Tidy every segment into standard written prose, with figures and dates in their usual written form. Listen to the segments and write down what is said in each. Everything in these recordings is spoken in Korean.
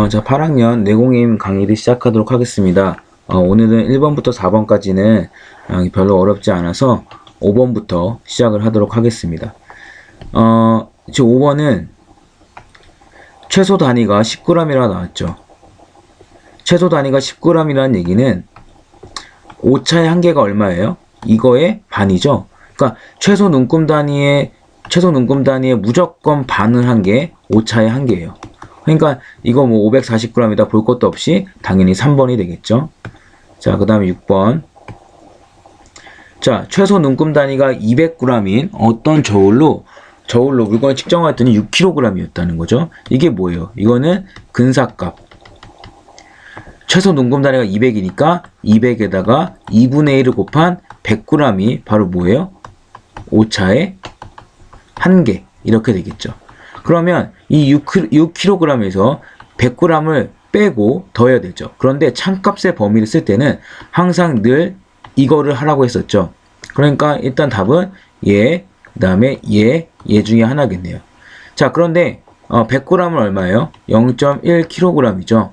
자, 8학년 내공임 강의를 시작하도록 하겠습니다. 오늘은 1번부터 4번까지는 별로 어렵지 않아서 5번부터 시작을 하도록 하겠습니다. 지금 5번은 최소 단위가 10g이라 나왔죠. 최소 단위가 10g이라는 얘기는 오차의 한계가 얼마예요? 이거의 반이죠. 그러니까 최소 눈금 단위의 무조건 반을 한 게 오차의 한계예요. 그러니까 이거 뭐 540g이다 볼 것도 없이 당연히 3번이 되겠죠. 자, 그 다음에 6번. 자, 최소 눈금 단위가 200g인 어떤 저울로 물건을 측정했더니 6kg이었다는 거죠. 이게 뭐예요? 이거는 근사값. 최소 눈금 단위가 200이니까 200에다가 2분의 1을 곱한 100g이 바로 뭐예요? 오차의 한계. 이렇게 되겠죠. 그러면 이 6kg에서 100g을 빼고 더해야 되죠. 그런데 참값의 범위를 쓸 때는 항상 늘 이거를 하라고 했었죠. 그러니까 일단 답은 얘, 그 다음에 얘 중에 하나겠네요. 자, 그런데 100g은 얼마예요? 0.1kg이죠.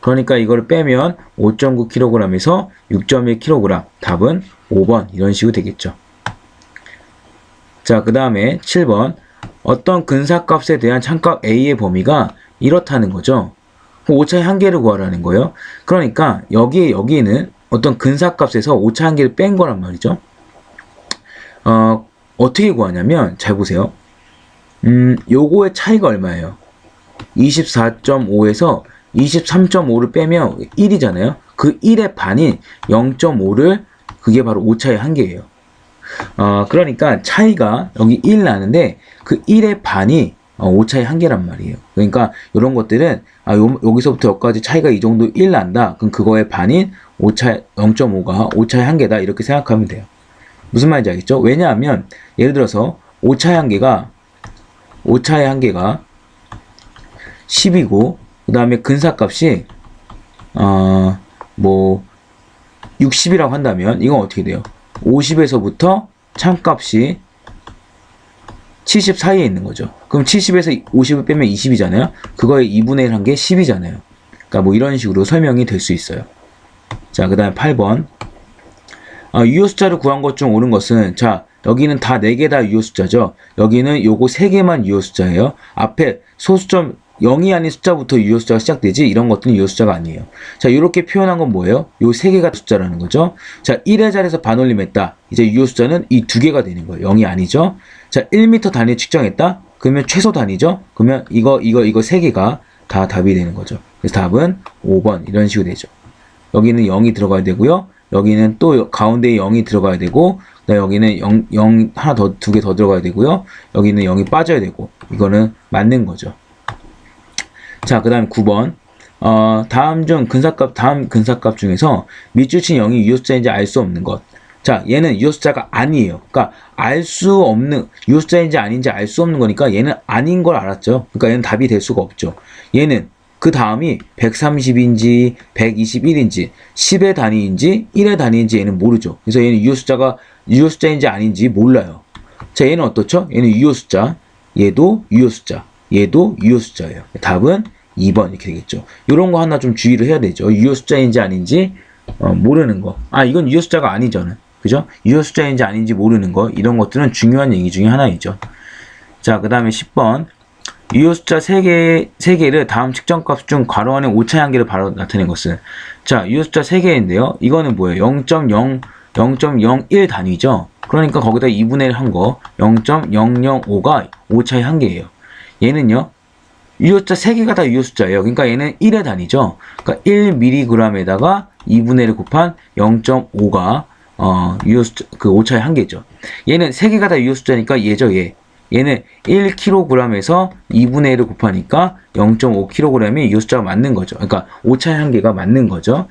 그러니까 이거를 빼면 5.9kg에서 6.1kg. 답은 5번 이런 식으로 되겠죠. 자, 그 다음에 7번. 어떤 근사값에 대한 참값 A의 범위가 이렇다는 거죠. 오차의 한계를 구하라는 거예요. 그러니까 여기에는 어떤 근사값에서 오차 한계를 뺀 거란 말이죠. 어떻게 구하냐면 잘 보세요. 요거의 차이가 얼마예요? 24.5에서 23.5를 빼면 1이잖아요. 그 1의 반인 0.5를 그게 바로 오차의 한계예요. 그러니까 차이가 여기 1 나는데 그 1의 반이 오차의 한계란 말이에요. 그러니까 이런 것들은 여기서부터 여기까지 차이가 이 정도 1 난다. 그럼 그거의 반인 0.5가 오차의 한계다. 이렇게 생각하면 돼요. 무슨 말인지 알겠죠? 왜냐하면 예를 들어서 오차의 한계가 10이고 그 다음에 근사값이 60이라고 한다면 이건 어떻게 돼요? 50에서부터 참값이 70 사이에 있는 거죠. 그럼 70에서 50을 빼면 20이잖아요. 그거의 2분의 1 한 게 10이잖아요. 그러니까 뭐 이런 식으로 설명이 될 수 있어요. 자, 그 다음에 8번. 유효 숫자를 구한 것 중 옳은 것은, 자, 여기는 다 4개 다 유효 숫자죠. 여기는 요거 3개만 유효 숫자예요. 앞에 소수점 0이 아닌 숫자부터 유효 숫자가 시작되지 이런 것들은 유효 숫자가 아니에요. 자, 이렇게 표현한 건 뭐예요? 요 3개가 숫자라는 거죠. 자, 1의 자리에서 반올림했다. 이제 유효 숫자는 이 2개가 되는 거예요. 0이 아니죠. 자, 1m 단위 측정했다. 그러면 최소 단위죠. 그러면 이거 3개가 다 답이 되는 거죠. 그래서 답은 5번 이런 식으로 되죠. 여기는 0이 들어가야 되고요. 여기는 또 가운데에 0이 들어가야 되고, 여기는 0 하나 더, 2개 더 들어가야 되고요. 여기는 0이 빠져야 되고, 이거는 맞는 거죠. 자, 그 다음 9번. 다음 근사값 중에서 밑줄친 0이 유효 숫자인지 알 수 없는 것. 자, 얘는 유효 숫자가 아니에요. 그러니까 유효 숫자인지 아닌지 알 수 없는 거니까 얘는 아닌 걸 알았죠. 그러니까 얘는 답이 될 수가 없죠. 얘는 그 다음이 130인지 121인지 10의 단위인지 1의 단위인지 얘는 모르죠. 그래서 얘는 유효 숫자인지 아닌지 몰라요. 자, 얘는 어떻죠? 얘는 유효 숫자, 얘도 유효 숫자, 얘도 유효 숫자예요. 답은 2번 이렇게 되겠죠. 이런 거 하나 좀 주의를 해야 되죠. 유효 숫자인지 아닌지 모르는 거. 이건 유효 숫자가 아니잖아요. 그죠? 유효 숫자인지 아닌지 모르는 거. 이런 것들은 중요한 얘기 중에 하나이죠. 자, 그 다음에 10번. 유효 숫자 3개를 다음 측정값 중 괄호 안에 오차의 한계를 바로 나타낸 것은. 자, 유효 숫자 3개인데요. 이거는 뭐예요? 0.01 단위죠. 그러니까 거기다 2분의 1 한 거 0.005가 오차의 한계예요. 얘는요. 유효 숫자 3개가 다 유효 숫자예요. 그러니까 얘는 1의 단위죠. 그러니까 1mg에다가 2분의 1을 곱한 0.5가 유효 숫자, 그 오차의 한계죠. 얘는 3개가 다 유효 숫자니까 얘죠, 얘. 얘는 1kg에서 2분의 1을 곱하니까 0.5kg이 유효 숫자가 맞는 거죠. 그러니까 오차의 한계가 맞는 거죠.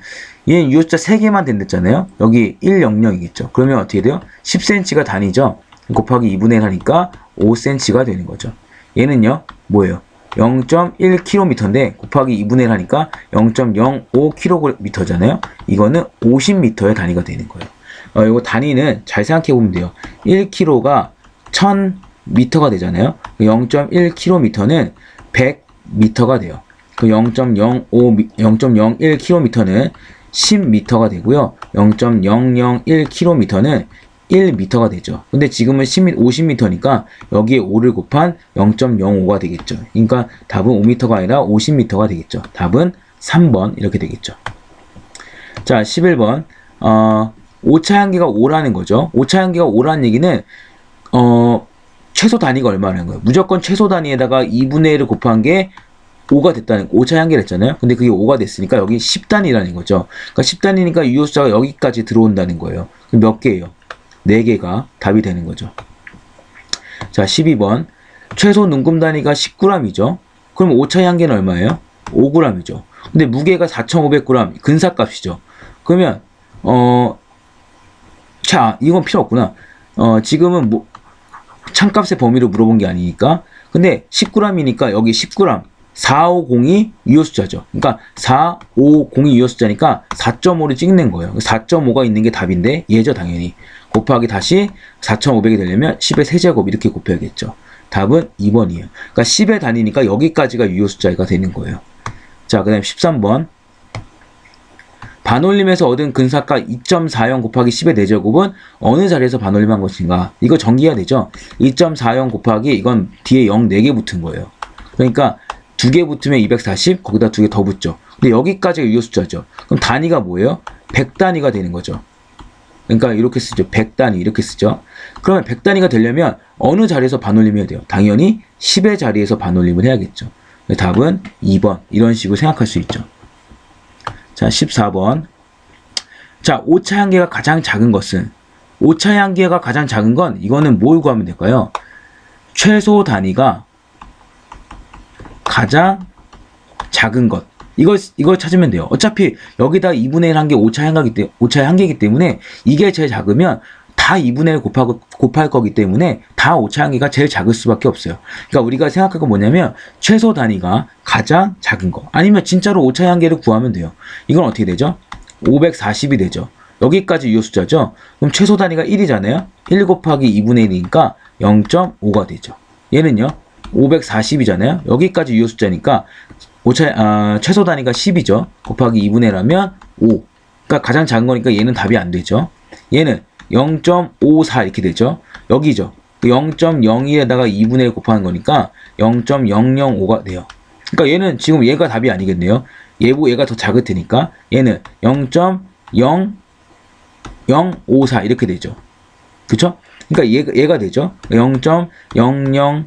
얘는 유효 숫자 3개만 된댔잖아요. 여기 100이겠죠. 그러면 어떻게 돼요? 10cm가 단위죠. 곱하기 2분의 1 하니까 5cm가 되는 거죠. 얘는요, 뭐예요? 0.1km인데 곱하기 2분의 1 하니까 0.05km잖아요. 이거는 50m의 단위가 되는 거예요. 이거 단위는 잘 생각해 보면 돼요. 1kg가 1000m가 되잖아요. 0.1km는 100m가 돼요. 그 0.01km는 10m가 되고요. 0.001km는 1m가 되죠. 근데 지금은 50m니까 여기에 5를 곱한 0.05가 되겠죠. 그러니까 답은 5m가 아니라 50m가 되겠죠. 답은 3번 이렇게 되겠죠. 자, 11번. 오차향기가 5라는 거죠. 오차향기가 5라는 얘기는 최소 단위가 얼마라는 거예요. 무조건 최소 단위에다가 2분의 1을 곱한 게 5가 됐다는, 오차향기를 했잖아요. 근데 그게 5가 됐으니까 여기 10단위라는 거죠. 그러니까 10단위니까 유효수자가 여기까지 들어온다는 거예요. 그럼 몇 개예요? 4개가 답이 되는 거죠. 자, 12번. 최소 눈금 단위가 10g이죠. 그럼 오차향기는 얼마예요? 5g이죠. 근데 무게가 4,500g, 근사값이죠. 그러면 자, 이건 필요 없구나. 지금은 뭐 참값의 범위로 물어본 게 아니니까. 근데 10g이니까 여기 10g, 450이 유효수자죠. 그러니까 450이 유효수자니까 4.5를 찍는 거예요. 4.5가 있는 게 답인데 얘죠, 당연히. 곱하기 다시 4,500이 되려면 10의 세제곱 이렇게 곱해야겠죠. 답은 2번이에요. 그러니까 10의 단위니까 여기까지가 유효수자가 되는 거예요. 자, 그 다음에 13번. 반올림에서 얻은 근사가 2.40 곱하기 10의 4제곱은 어느 자리에서 반올림한 것인가? 이거 전기해야 되죠? 2.40 곱하기 이건 뒤에 0 4개 붙은 거예요. 그러니까 2개 붙으면 240, 거기다 2개 더 붙죠. 근데 여기까지가 유효수자죠. 그럼 단위가 뭐예요? 100단위가 되는 거죠. 그러니까 이렇게 쓰죠. 100단위 이렇게 쓰죠. 그러면 100단위가 되려면 어느 자리에서 반올림을 해야 돼요? 당연히 10의 자리에서 반올림을 해야겠죠. 답은 2번. 이런 식으로 생각할 수 있죠. 자, 14번. 자, 오차향기가 가장 작은 것은, 오차향기가 가장 작은 건 이거는 뭘 구하면 될까요? 최소 단위가 가장 작은 것. 이걸 찾으면 돼요. 어차피 여기다 2분의 1 한 게 오차향기이기 때문에 이게 제일 작으면 다 2분의 1 곱할 거기 때문에 다 오차향기가 제일 작을 수밖에 없어요. 그러니까 우리가 생각할 건 뭐냐면 최소 단위가 가장 작은 거. 아니면 진짜로 오차향기를 구하면 돼요. 이건 어떻게 되죠? 540이 되죠. 여기까지 유효수자죠. 그럼 최소 단위가 1이잖아요. 1 곱하기 2분의 1이니까 0.5가 되죠. 얘는요. 540이잖아요. 여기까지 유효수자니까 최소 단위가 10이죠. 곱하기 2분의 1 하면 5. 그러니까 가장 작은 거니까 얘는 답이 안 되죠. 얘는 0.54 이렇게 되죠. 여기죠. 0.01에다가 2분의 1 곱하는 거니까 0.005가 돼요. 그러니까 얘는 지금 얘가 답이 아니겠네요. 얘가 더 작을 테니까 얘는 0.0054 이렇게 되죠. 그쵸? 그러니까 얘가 되죠. 0.00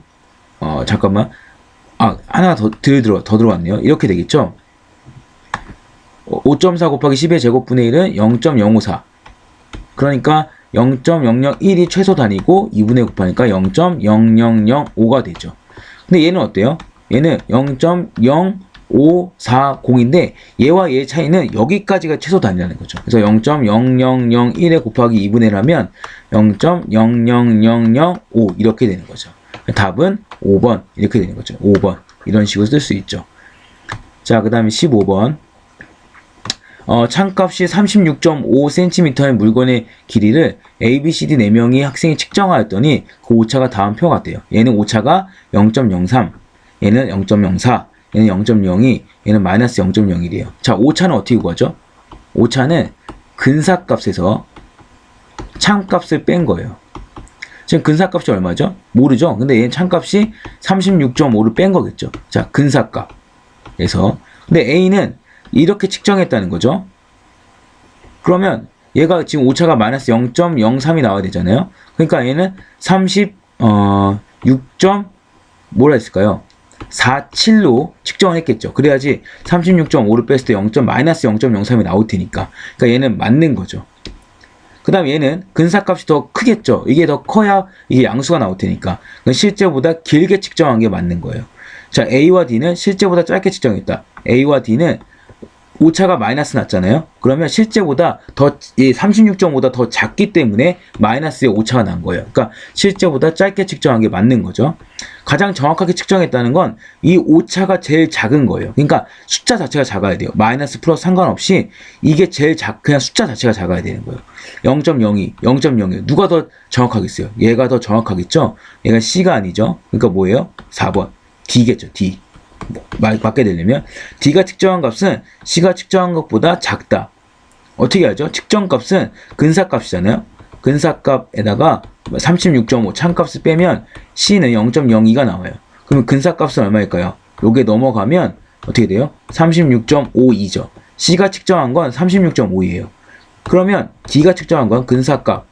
잠깐만. 하나 더 들어왔네요. 이렇게 되겠죠. 5.4 곱하기 10의 제곱분의 1은 0.054. 그러니까 0.001이 최소 단위고 2분의 1 곱하니까 0.0005가 되죠. 근데 얘는 어때요? 얘는 0.0540인데 얘와 얘의 차이는 여기까지가 최소 단위라는 거죠. 그래서 0.0001에 곱하기 2분의 1 하면 0.00005 이렇게 되는 거죠. 답은 5번 이렇게 되는 거죠. 5번 이런 식으로 쓸 수 있죠. 자, 그 다음에 15번. 창값이 36.5cm의 물건의 길이를 A, B, C, D 4명이 학생이 측정하였더니 그 오차가 다음 표 같대요. 얘는 오차가 0.03, 얘는 0.04, 얘는 0.02, 얘는 마이너스 0.01이에요. 자, 오차는 어떻게 구하죠? 오차는 근사값에서 창값을 뺀 거예요. 지금 근사값이 얼마죠? 모르죠? 근데 얘는 창값이 36.5를 뺀 거겠죠. 자, 근사값에서. 근데 A는 이렇게 측정했다는 거죠. 그러면 얘가 지금 오차가 마이너스 0.03이 나와야 되잖아요. 그러니까 얘는 뭐라 했을까요? 47로 측정을 했겠죠. 그래야지 36.5를 뺐을 때 마이너스 0.03이 나올 테니까. 그러니까 얘는 맞는 거죠. 그 다음 얘는 근사값이 더 크겠죠. 이게 더 커야 이게 양수가 나올 테니까. 실제보다 길게 측정한 게 맞는 거예요. 자, A와 D는 실제보다 짧게 측정했다. A와 D는 오차가 마이너스 났잖아요. 그러면 실제보다 36.5보다 더 작기 때문에 마이너스의 오차가 난 거예요. 그러니까 실제보다 짧게 측정한 게 맞는 거죠. 가장 정확하게 측정했다는 건 이 오차가 제일 작은 거예요. 그러니까 숫자 자체가 작아야 돼요. 마이너스 플러스 상관없이 이게 제일 그냥 숫자 자체가 작아야 되는 거예요. 0.02, 0.01 누가 더 정확하겠어요? 얘가 더 정확하겠죠? 얘가 C가 아니죠. 그러니까 뭐예요? 4번 D겠죠. D. 맞게 되려면 D가 측정한 값은 C가 측정한 것보다 작다. 어떻게 하죠? 측정값은 근사값이잖아요. 근사값에다가 36.5 참값을 빼면 C는 0.02가 나와요. 그러면 근사값은 얼마일까요? 요게 넘어가면 어떻게 돼요? 36.52죠. C가 측정한 건 36.5이에요. 그러면 D가 측정한 건 근사값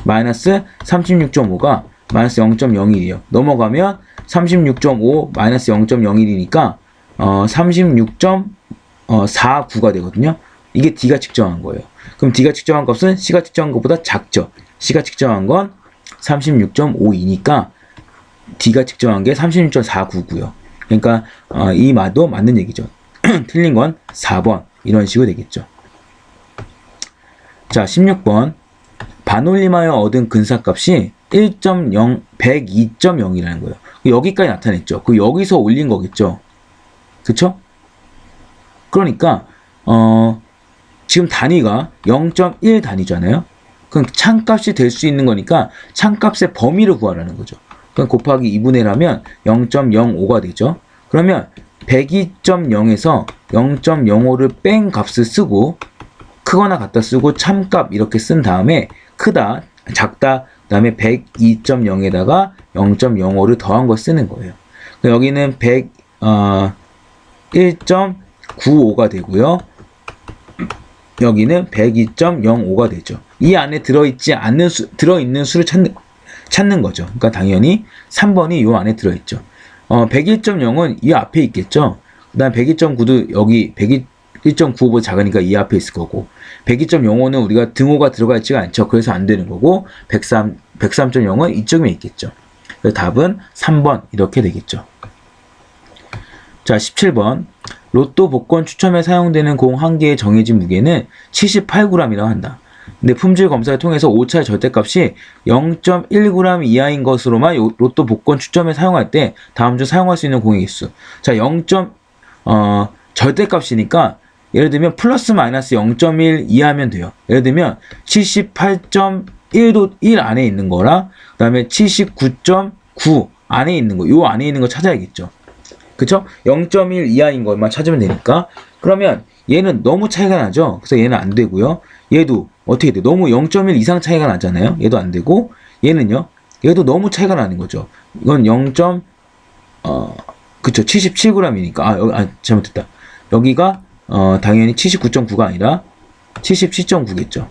마이너스 36.5가 마이너스 0.01이에요. 넘어가면 36.5 마이너스 0.01이니까 36.49가 되거든요. 이게 D가 측정한 거예요. 그럼 D가 측정한 값은 C가 측정한 것보다 작죠. C가 측정한 건 36.52니까 D가 측정한 게 36.49고요. 그러니까 이 말도 맞는 얘기죠. 틀린 건 4번 이런 식으로 되겠죠. 자, 16번 반올림하여 얻은 근사값이 102.0이라는 거예요. 여기까지 나타냈죠. 그 여기서 올린 거겠죠. 그쵸? 그러니까 지금 단위가 0.1 단위잖아요. 그럼 참값이 될 수 있는 거니까 참값의 범위를 구하라는 거죠. 그럼 곱하기 2분의 1하면 0.05가 되죠. 그러면 102.0에서 0.05를 뺀 값을 쓰고 크거나 같다 쓰고 참값 이렇게 쓴 다음에 크다, 작다, 그 다음에 102.0에다가 0.05를 더한 거 쓰는 거예요. 여기는 101.95가 되고요. 여기는 102.05가 되죠. 이 안에 들어있는 수를 찾는 거죠. 그러니까 당연히 3번이 이 안에 들어있죠. 101.0은 이 앞에 있겠죠. 그 다음 102.9도 여기 101.95보다 작으니까 이 앞에 있을 거고 102.05는 우리가 등호가 들어가 있지가 않죠. 그래서 안 되는 거고 103.0은 이쪽에 있겠죠. 그래서 답은 3번 이렇게 되겠죠. 자, 17번 로또 복권 추첨에 사용되는 공 한 개의 정해진 무게는 78g이라고 한다. 근데 품질 검사를 통해서 오차의 절대값이 0.1g 이하인 것으로만 로또 복권 추첨에 사용할 때 다음 중 사용할 수 있는 공의 개수. 자, 절대값이니까 예를 들면 플러스 마이너스 0.1 이하면 돼요. 예를 들면 78.1도 1 안에 있는 거랑 그 다음에 79.9 안에 있는 거, 요 안에 있는 거 찾아야겠죠. 그쵸? 0.1 이하인 것만 찾으면 되니까. 그러면 얘는 너무 차이가 나죠? 그래서 얘는 안 되고요. 얘도 어떻게 돼? 너무 0.1 이상 차이가 나잖아요? 얘도 안 되고, 얘는요? 얘도 너무 차이가 나는 거죠. 이건 그쵸. 77g이니까. 잘못했다. 여기가, 당연히 79.9가 아니라 77.9겠죠.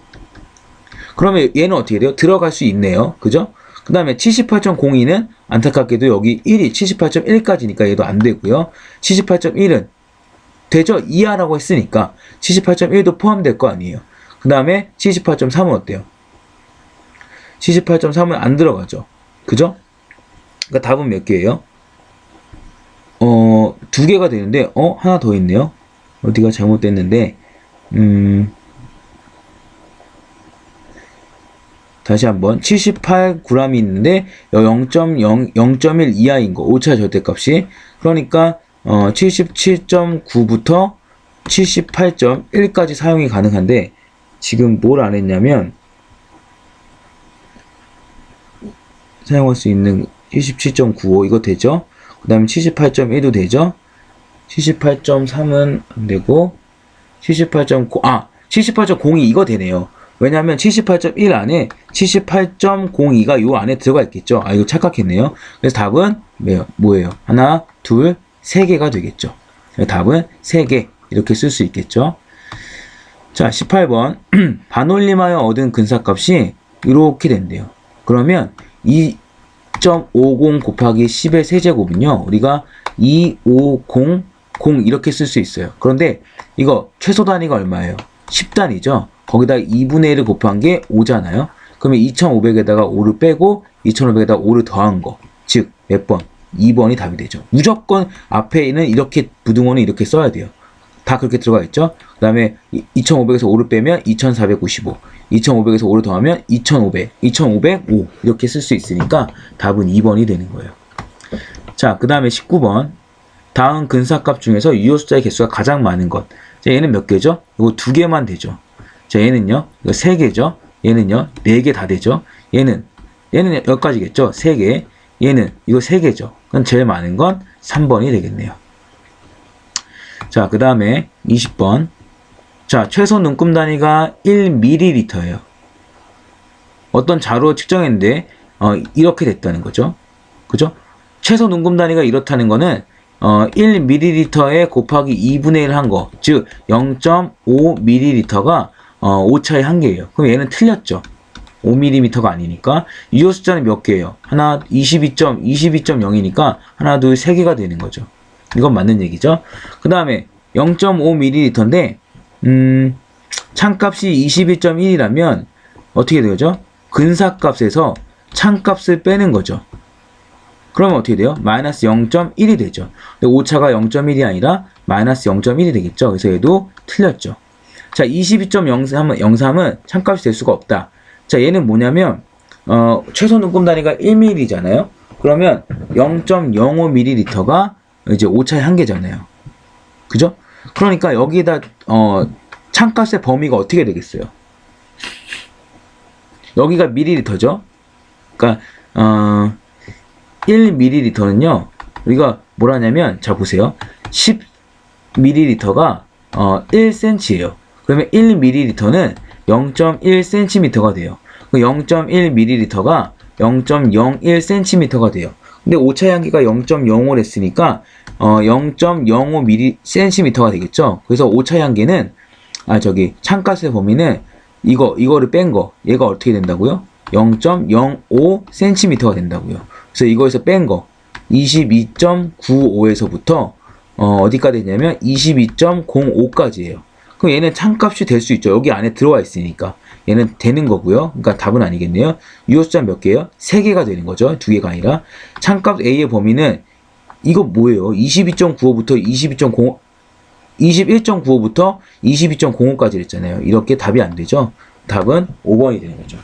그러면 얘는 어떻게 돼요? 들어갈 수 있네요. 그죠? 그 다음에 78.02는 안타깝게도 여기 1이 78.1까지니까 얘도 안 되고요. 78.1은 되죠? 이하라고 했으니까 78.1도 포함될 거 아니에요. 그 다음에 78.3은 어때요? 78.3은 안 들어가죠. 그죠? 그러니까 답은 몇 개예요? 두 개가 되는데 하나 더 있네요. 어디가 잘못됐는데 다시 한번 78g이 있는데 0.1 이하인 거 오차 절대값이 그러니까 77.9부터 78.1까지 사용이 가능한데 지금 뭘 안 했냐면 사용할 수 있는 77.95 이거 되죠? 그 다음에 78.1도 되죠? 78.3은 안 되고 78.02 이거 되네요. 왜냐면 78.1 안에 78.02가 요 안에 들어가 있겠죠. 이거 착각했네요. 그래서 답은 뭐예요? 하나, 둘, 세 개가 되겠죠. 답은 3개 이렇게 쓸 수 있겠죠. 자, 18번 반올림하여 얻은 근사값이 이렇게 된대요. 그러면 2.50 곱하기 10의 세제곱은요. 우리가 2500 이렇게 쓸 수 있어요. 그런데 이거 최소 단위가 얼마예요? 10단위죠. 거기다 2분의 1을 곱한 게 5잖아요. 그러면 2500에다가 5를 빼고 2500에다가 5를 더한 거. 즉 몇 번? 2번이 답이 되죠. 무조건 앞에는 이렇게 부등호는 이렇게 써야 돼요. 다 그렇게 들어가 있죠. 그 다음에 2500에서 5를 빼면 2495, 2500에서 5를 더하면 2500, 2505 이렇게 쓸 수 있으니까 답은 2번이 되는 거예요. 자, 그 다음에 19번 다음 근사값 중에서 유효 숫자의 개수가 가장 많은 것. 자, 얘는 몇 개죠? 이거 2개만 되죠. 자, 얘는요, 이거 3개죠. 얘는요, 4개 다 되죠. 얘는 여기까지겠죠. 3개. 얘는 이거 3개죠. 그럼 제일 많은 건 3번이 되겠네요. 자, 그 다음에 20번. 자, 최소 눈금 단위가 1ml예요. 어떤 자로 측정했는데 이렇게 됐다는 거죠. 그죠? 최소 눈금 단위가 이렇다는 거는 1ml에 곱하기 2분의 1 한 거, 즉 0.5ml가 오차의 한계예요. 그럼 얘는 틀렸죠. 5mm가 아니니까. 유효 숫자는 몇 개예요? 하나, 22.0이니까 하나, 둘, 세 개가 되는 거죠. 이건 맞는 얘기죠. 그 다음에 0.5ml인데 찬값이 21.1이라면 어떻게 되죠? 근사값에서 찬값을 빼는 거죠. 그러면 어떻게 돼요? 마이너스 0.1이 되죠. 근데 오차가 0.1이 아니라 마이너스 0.1이 되겠죠. 그래서 얘도 틀렸죠. 자, 22.03은 찬값이 될 수가 없다. 자, 얘는 뭐냐면 최소 눈금 단위가 1ml잖아요. 그러면 0.05ml가 이제 오차의 한계잖아요. 그죠? 그러니까 여기에다 찬값의 범위가 어떻게 되겠어요? 여기가 ml죠. 그러니까 1ml는요. 우리가 뭐라냐면 자 보세요. 10ml가 1cm예요. 그러면 1ml는 0.1cm가 돼요. 0.1ml가 0.01cm가 돼요. 근데 오차의 한계가 0.05를 했으니까 0.05cm가 되겠죠. 그래서 오차의 한계는 찬값의 범위는 이거를 뺀 거, 얘가 어떻게 된다고요? 0.05cm가 된다고요. 그래서 이거에서 뺀 거 22.95에서부터 어디까지 되냐면 22.05까지예요. 그럼 얘는 찬값이 될 수 있죠. 여기 안에 들어와 있으니까 얘는 되는 거고요. 그러니까 답은 아니겠네요. 유효 숫자 몇 개예요? 3개가 되는 거죠. 2개가 아니라. 찬값 A의 범위는 이거 뭐예요? 22.95부터 21.95부터 22.05까지 했잖아요. 이렇게 답이 안 되죠. 답은 5번이 되는 거죠.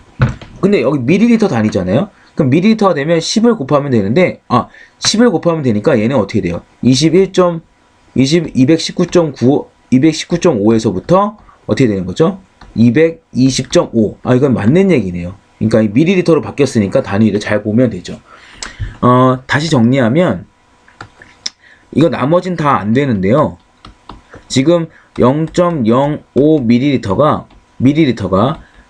근데 여기 밀리리터 단위잖아요. 그럼 밀리리터가 되면 10을 곱하면 되는데 10을 곱하면 되니까 얘는 어떻게 돼요? 219.5에서부터 어떻게 되는 거죠? 220.5. 이건 맞는 얘기네요. 그러니까 이 밀리리터로 바뀌었으니까 단위를 잘 보면 되죠. 다시 정리하면 이거 나머진 다 안 되는데요. 지금 0.05ml가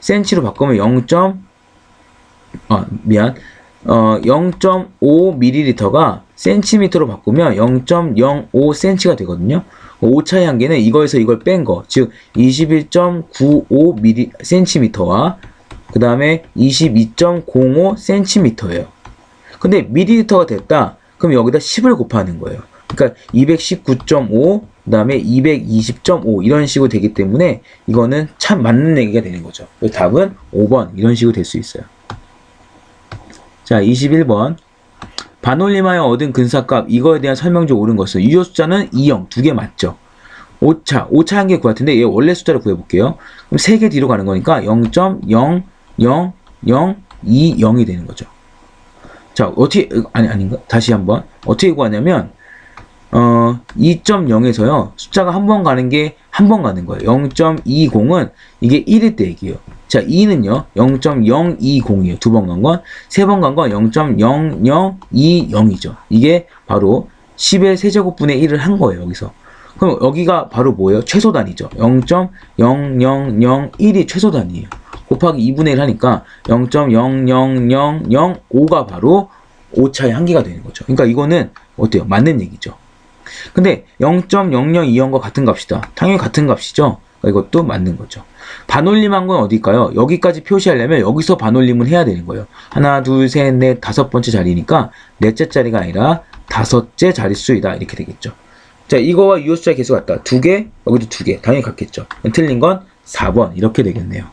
센치로 바꾸면 0.5ml가 센티미터로 바꾸면 0.05cm가 되거든요. 오차의 한계는 이거에서 이걸 뺀 거, 즉 21.95cm와 그 다음에 22.05cm예요. 근데 밀리리터가 됐다. 그럼 여기다 10을 곱하는 거예요. 그러니까 219.5, 그 다음에 220.5 이런 식으로 되기 때문에 이거는 참 맞는 얘기가 되는 거죠. 답은 5번 이런 식으로 될 수 있어요. 자, 21번. 반올림하여 얻은 근사값, 이거에 대한 설명 중 옳은 것은 유효 숫자는 2영, 2개 맞죠? 오차 한 개 구할 텐데 얘 원래 숫자를 구해볼게요. 그럼 3개 뒤로 가는 거니까 0.00020이 되는 거죠. 자, 어떻게, 아닌가? 다시 한번. 어떻게 구하냐면, 2.0에서요, 숫자가 한 번 가는 게 한 번 가는 거예요. 0.20은 이게 1일 때 얘기예요. 자, 2는요, 0.020이에요. 두 번 간 건. 세 번 간 건 0.0020이죠. 이게 바로 10의 세제곱분의 1을 한 거예요, 여기서. 그럼 여기가 바로 뭐예요? 최소 단위죠. 0.0001이 최소 단위예요. 곱하기 2분의 1 하니까 0.00005가 바로 오차의 한계가 되는 거죠. 그러니까 이거는 어때요? 맞는 얘기죠. 근데 0.0020과 같은 값이다. 당연히 같은 값이죠. 그러니까 이것도 맞는 거죠. 반올림한 건 어딜까요? 여기까지 표시하려면 여기서 반올림은 해야 되는 거예요. 하나, 둘, 셋, 넷, 5번째 자리니까 넷째 자리가 아니라 5째 자릿수이다. 이렇게 되겠죠. 자, 이거와 유효 숫자의 개수 같다. 2개, 여기도 2개. 당연히 같겠죠. 틀린 건 4번. 이렇게 되겠네요.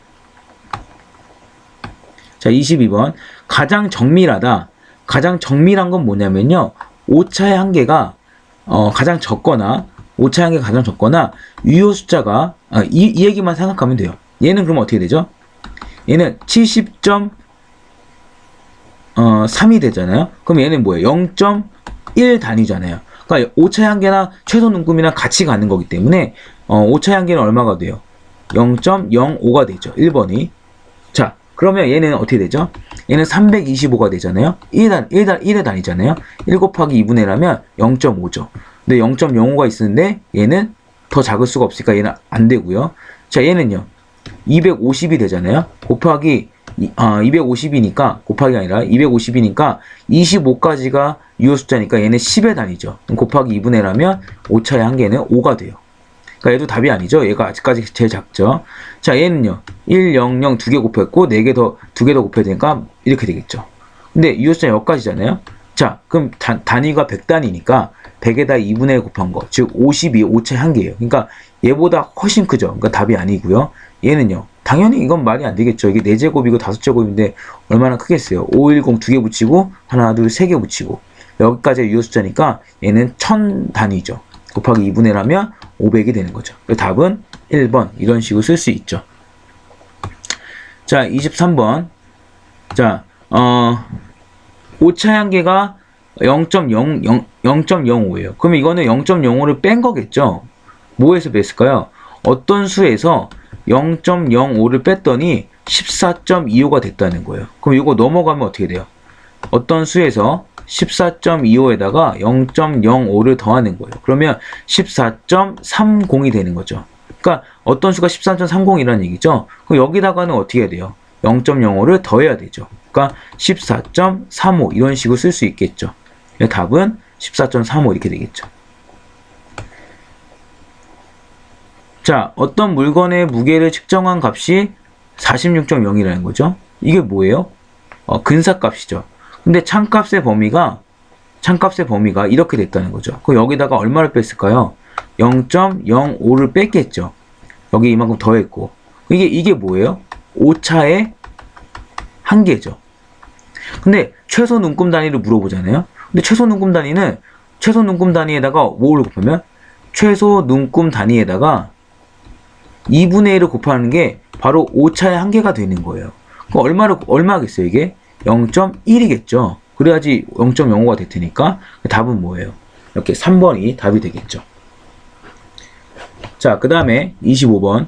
자, 22번. 가장 정밀하다. 가장 정밀한 건 뭐냐면요. 오차의 한계가 가장 적거나 오차의 한계가 가장 적거나 유효 숫자가 이 얘기만 생각하면 돼요. 얘는 그러면 어떻게 되죠? 얘는 70.3이 되잖아요. 그럼 얘는 뭐예요? 0.1 단위잖아요. 그러니까 오차의 한계나 최소 눈금이랑 같이 가는 거기 때문에 오차의 한계는 얼마가 돼요? 0.05가 되죠. 1번이. 자, 그러면 얘는 어떻게 되죠? 얘는 325가 되잖아요. 1의 단위잖아요. 1 곱하기 2분의 1 하면 0.5죠. 근데 0.05가 있는데 얘는 더 작을 수가 없으니까 얘는 안 되고요. 자, 얘는요. 250이 되잖아요. 곱하기 250이니까 곱하기 아니라 250이니까 25까지가 유효 숫자니까 얘는 10의 단위죠. 곱하기 2분의 1하면 오차의 한계는 5가 돼요. 그러니까 얘도 답이 아니죠. 얘가 아직까지 제일 작죠. 자, 얘는요. 1, 0, 0 2개 곱했고 4개 더 2개 더 곱해야 되니까 이렇게 되겠죠. 근데 유효 숫자 여기까지잖아요. 자, 그럼 단위가 100단위니까 100에다 2분의 1 곱한 거, 즉 50이 오차의 한계예요. 그러니까 얘보다 훨씬 크죠. 그러니까 답이 아니고요. 얘는요. 당연히 이건 말이 안 되겠죠. 이게 4제곱이고 5제곱인데 얼마나 크겠어요. 510 2개 붙이고 하나, 둘, 3개 붙이고 여기까지 유효 숫자니까 얘는 1000단위죠. 곱하기 2분의 1 하면 500이 되는 거죠. 답은 1번 이런 식으로 쓸 수 있죠. 자, 23번. 자, 오차의 한계가 0.05예요. 그러면 이거는 0.05를 뺀 거겠죠. 뭐에서 뺐을까요? 어떤 수에서 0.05를 뺐더니 14.25가 됐다는 거예요. 그럼 이거 넘어가면 어떻게 돼요? 어떤 수에서 14.25에다가 0.05를 더하는 거예요. 그러면 14.30이 되는 거죠. 그러니까 어떤 수가 13.30이라는 얘기죠. 그럼 여기다가는 어떻게 해야 돼요? 0.05를 더해야 되죠. 그러니까 14.35 이런 식으로 쓸 수 있겠죠. 답은 14.35 이렇게 되겠죠. 자, 어떤 물건의 무게를 측정한 값이 46.0이라는 거죠. 이게 뭐예요? 근사값이죠. 근데 창값의 범위가 이렇게 됐다는 거죠. 그럼 여기다가 얼마를 뺐을까요? 0.05를 뺐겠죠. 여기 이만큼 더했고. 이게 뭐예요? 오차의 한계죠. 근데 최소 눈금 단위를 물어보잖아요. 근데 최소 눈금 단위에다가 뭐를 곱하면 최소 눈금 단위에다가 2분의 1을 곱하는 게 바로 오차의 한계가 되는 거예요. 그럼 얼마겠어요, 이게? 0.1이겠죠. 그래야지 0.05가 될 테니까 답은 뭐예요? 이렇게 3번이 답이 되겠죠. 자, 그 다음에 25번.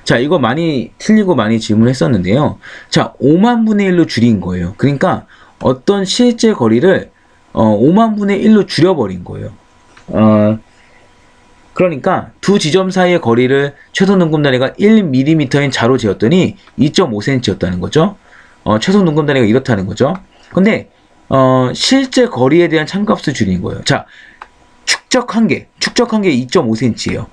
자, 이거 많이 틀리고 많이 질문했었는데요. 자, 5만 분의 1로 줄인 거예요. 그러니까 어떤 실제 거리를 5만 분의 1로 줄여버린 거예요. 그러니까 두 지점 사이의 거리를 최소 눈금 단위가 1mm인 자로 재었더니 2.5cm였다는 거죠. 최소 눈금 단위가 이렇다는 거죠. 근데 실제 거리에 대한 참값을 줄인 거예요. 자, 축적한 게 2.5cm예요.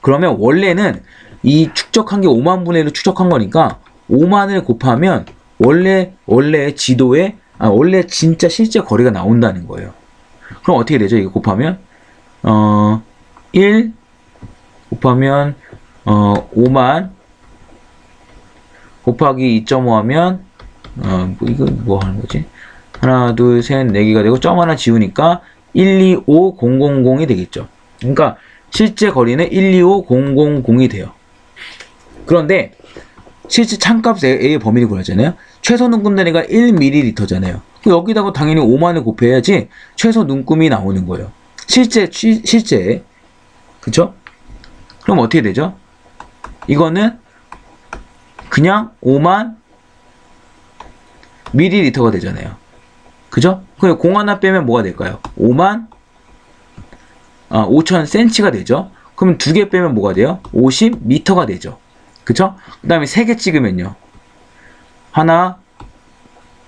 그러면 원래는 이 축적한 게 5만 분의 1로 축적한 거니까 5만을 곱하면 원래 지도에 원래 진짜 실제 거리가 나온다는 거예요. 그럼 어떻게 되죠? 이거 곱하면 1 곱하면 5만 곱하기 2.5 하면 이거 뭐 하는 거지? 하나, 둘, 셋, 4개가 되고 점 하나 지우니까 125000이 되겠죠. 그러니까 실제 거리는 125000이 돼요. 그런데 실제 창값의 A의 범위를 구하잖아요. 최소 눈금 단위가 1ml잖아요. 여기다가 당연히 5만을 곱해야지 최소 눈금이 나오는 거예요. 실제 그쵸? 그럼 어떻게 되죠? 이거는 그냥 5만 ml가 되잖아요. 그죠? 그럼 공 하나 빼면 뭐가 될까요? 5000cm가 되죠. 그럼 2개 빼면 뭐가 돼요? 50m가 되죠. 그쵸? 그 다음에 3개 찍으면요. 그러니까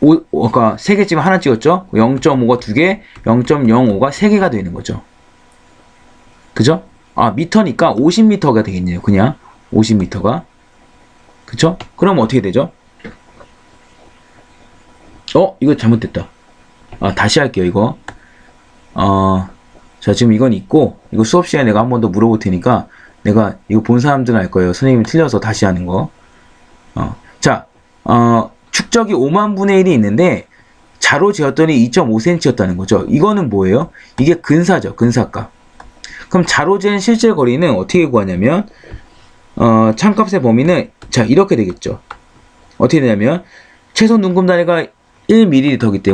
3개 찍으면 하나 찍었죠? 0.5가 2개, 0.05가 3개가 되는 거죠. 그죠? 미터니까 50m가 되겠네요. 그냥 50m가. 그쵸? 그럼 어떻게 되죠? 이거 잘못됐다. 다시 할게요, 이거. 자, 지금 이건 있고, 이거 수업 시간에 내가 한 번 더 물어볼 테니까, 내가 이거 본 사람들은 알 거예요. 선생님이 틀려서 다시 하는 거. 자, 축적이 5만 분의 1이 있는데, 자로 재었더니 2.5cm였다는 거죠. 이거는 뭐예요? 이게 근사죠, 근사값. 그럼 자로 잰 실제 거리는 어떻게 구하냐면, 참값의 범위는, 자, 이렇게 되겠죠. 어떻게 되냐면, 최소 눈금 단위가 1ml이기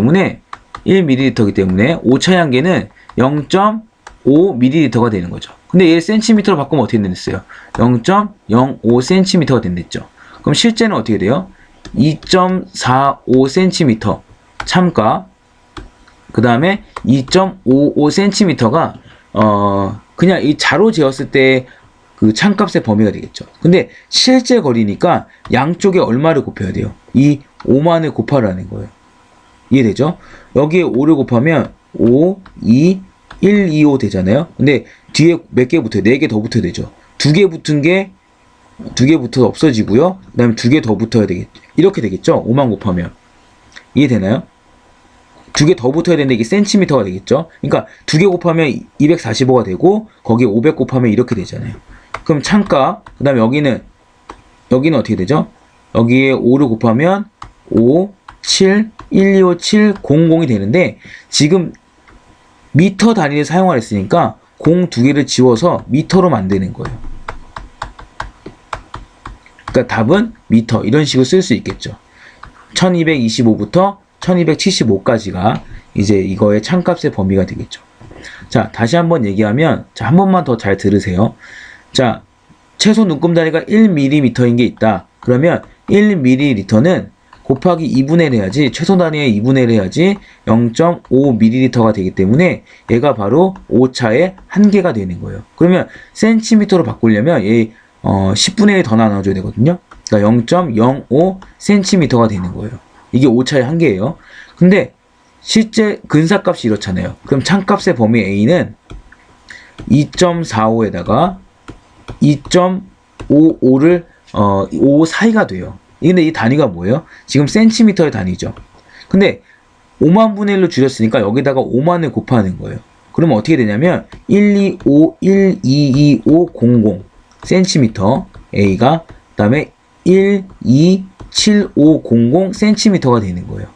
때문에 오차의 한계는 0.5ml가 되는 거죠. 근데 얘 cm로 바꾸면 어떻게 됐어요? 0.05cm가 된댔죠. 그럼 실제는 어떻게 돼요? 2.45cm 참값, 그 다음에 2.55cm가 그냥 이 자로 재었을 때 그 창값의 범위가 되겠죠. 근데 실제 거리니까 양쪽에 얼마를 곱해야 돼요? 이 5만을 곱하라는 거예요. 이해되죠? 여기에 5를 곱하면 5, 2, 1, 2, 5 되잖아요. 근데 뒤에 몇 개 붙어요? 4개 더 붙어야 되죠. 2개 붙은 게 2개 붙어서 없어지고요. 그 다음에 2개 더 붙어야 되겠죠. 이렇게 되겠죠? 5만 곱하면. 이해되나요? 2개 더 붙어야 되는데 이게 센티미터가 되겠죠? 그러니까 2개 곱하면 245가 되고 거기에 500 곱하면 이렇게 되잖아요. 그럼 창값, 그 다음에 여기는 어떻게 되죠? 여기에 5를 곱하면 5, 7, 1, 2, 5, 7, 00이 되는데 지금 미터 단위를 사용을 했으니까 0 2개를 지워서 미터로 만드는 거예요. 그러니까 답은 미터 이런 식으로 쓸 수 있겠죠. 1225부터 1275까지가 이제 이거의 창값의 범위가 되겠죠. 자, 다시 한번 얘기하면, 자, 한 번만 더 잘 들으세요. 자, 최소 눈금다리가 1mm인 게 있다. 그러면 1ml는 곱하기 2분의 1 해야지, 최소 단위의 2분의 1 해야지 0.5ml가 되기 때문에 얘가 바로 오차의 한계가 되는 거예요. 그러면 센티미터로 바꾸려면 얘 10분의 1 더 나눠줘야 되거든요. 그러니까 0.05cm가 되는 거예요. 이게 오차의 한계예요. 근데 실제 근사값이 이렇잖아요. 그럼 창값의 범위 A는 2.45에다가 2.55를 5 사이가 돼요. 근데 이 단위가 뭐예요? 지금 센티미터의 단위죠. 근데 5만 분의 1로 줄였으니까 여기다가 5만을 곱하는 거예요. 그러면 어떻게 되냐면 125122500 센티미터 A가 그다음에 127500 센티미터가 되는 거예요.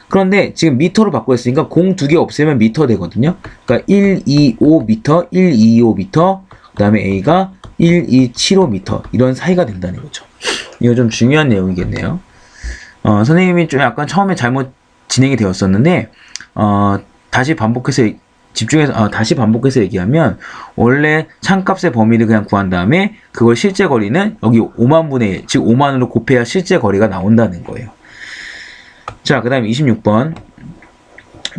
그런데 지금 미터로 바꾸었으니까 0 2개 없애면 미터 되거든요. 그러니까 125m, 125m, 그 다음에 A가 1275m 이런 사이가 된다는 거죠. 이거 좀 중요한 내용이겠네요. 선생님이 좀 약간 처음에 잘못 진행이 되었었는데 다시 반복해서 얘기하면 원래 창값의 범위를 그냥 구한 다음에 그걸 실제 거리는 여기 5만 분의 1, 즉 5만으로 곱해야 실제 거리가 나온다는 거예요. 자, 그 다음에 26번.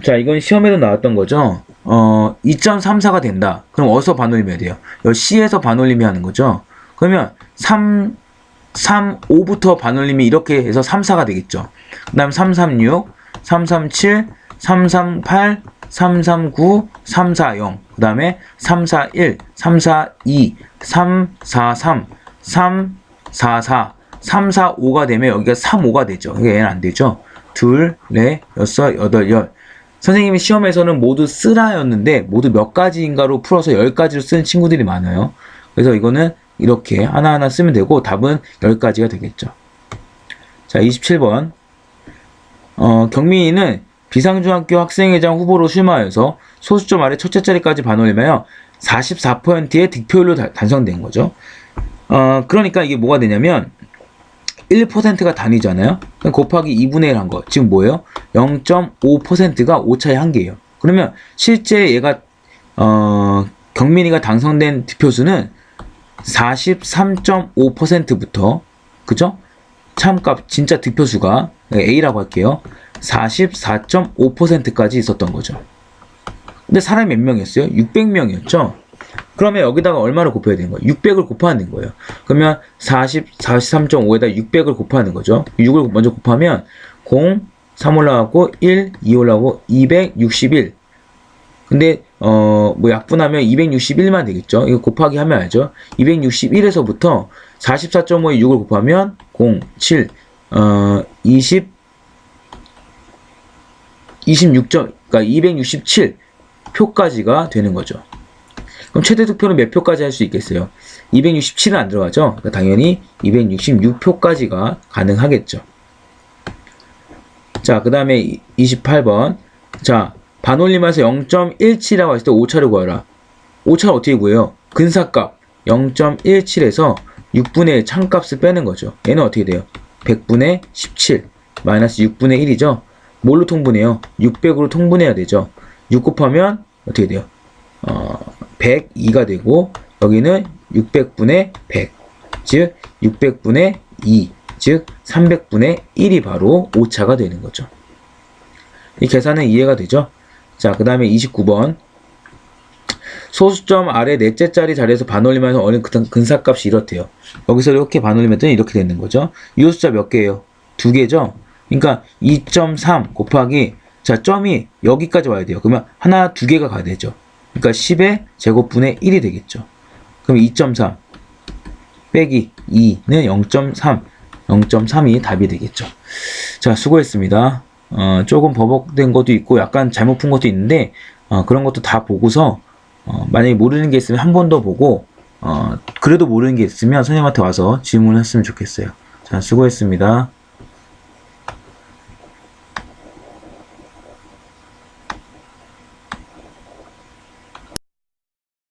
자, 이건 시험에도 나왔던 거죠. 2.34가 된다. 그럼 어디서 반올림이 해야 돼요? 여기 C에서 반올림이 하는 거죠. 그러면 5부터 반올림이 이렇게 해서 34가 되겠죠. 그 다음 336, 337, 338, 339, 340, 그 다음에 341, 342, 343, 344, 345가 되면 여기가 35가 되죠. 그러니까 얘는 안 되죠. 둘, 넷, 여섯, 여덟, 열. 선생님이 시험에서는 모두 쓰라였는데 모두 몇 가지인가로 풀어서 10가지로 쓰는 친구들이 많아요. 그래서 이거는 이렇게 하나하나 쓰면 되고 답은 10가지가 되겠죠. 자, 27번. 경민이는 비상중학교 학생회장 후보로 출마하여서 소수점 아래 첫째 자리까지 반올림하여 44%의 득표율로 달성된 거죠. 그러니까 이게 뭐가 되냐면 1%가 단위잖아요. 곱하기 2분의 1 한 거. 지금 뭐예요? 0.5%가 오차의 한계예요. 그러면 실제 얘가 경민이가 당선된 득표수는 43.5%부터 그죠? 참값 진짜 득표수가 A라고 할게요. 44.5%까지 있었던 거죠. 근데 사람이 몇 명이었어요? 600명이었죠. 그러면 여기다가 얼마를 곱해야 되는 거예요? 600을 곱하는 거예요. 그러면 43.5에다 600을 곱하는 거죠. 6을 먼저 곱하면 0, 3 올라가고 1, 2 올라가고 261. 근데 뭐 약분하면 261만 되겠죠. 이거 곱하기 하면 알죠. 261에서부터 44.5에 6을 곱하면 0, 7, 26점, 그러니까 267 표까지가 되는 거죠. 그럼 최대 득표는 몇 표까지 할 수 있겠어요? 267은 안 들어가죠? 그러니까 당연히 266표까지가 가능하겠죠. 자, 그 다음에 28번. 자, 반올림해서 0.17이라고 했을 때 오차를 구하라. 오차를 어떻게 구해요? 근사값 0.17에서 6분의 1 창값을 빼는 거죠. 얘는 어떻게 돼요? 100분의 17 마이너스 6분의 1이죠. 뭘로 통분해요? 600으로 통분해야 되죠. 6 곱하면 어떻게 돼요? 102가 되고 여기는 600분의 100, 즉 600분의 2, 즉 300분의 1이 바로 오차가 되는 거죠. 이 계산은 이해가 되죠? 자, 그 다음에 29번. 소수점 아래 넷째 자리 자리에서 반올림하면서 어린 근사값이 이렇대요. 여기서 이렇게 반올림 했더니 이렇게 되는 거죠. 이 숫자 몇 개예요? 2개죠? 그러니까 2.3 곱하기, 자, 점이 여기까지 와야 돼요. 그러면 하나, 2개가 가야 되죠. 그러니까 10의 제곱분의 1이 되겠죠. 그럼 2.3 빼기 2는 0.3, 0.3이 답이 되겠죠. 자, 수고했습니다. 조금 버벅된 것도 있고 약간 잘못 푼 것도 있는데 그런 것도 다 보고서 만약에 모르는 게 있으면 한 번 더 보고 그래도 모르는 게 있으면 선생님한테 와서 질문을 했으면 좋겠어요. 자, 수고했습니다.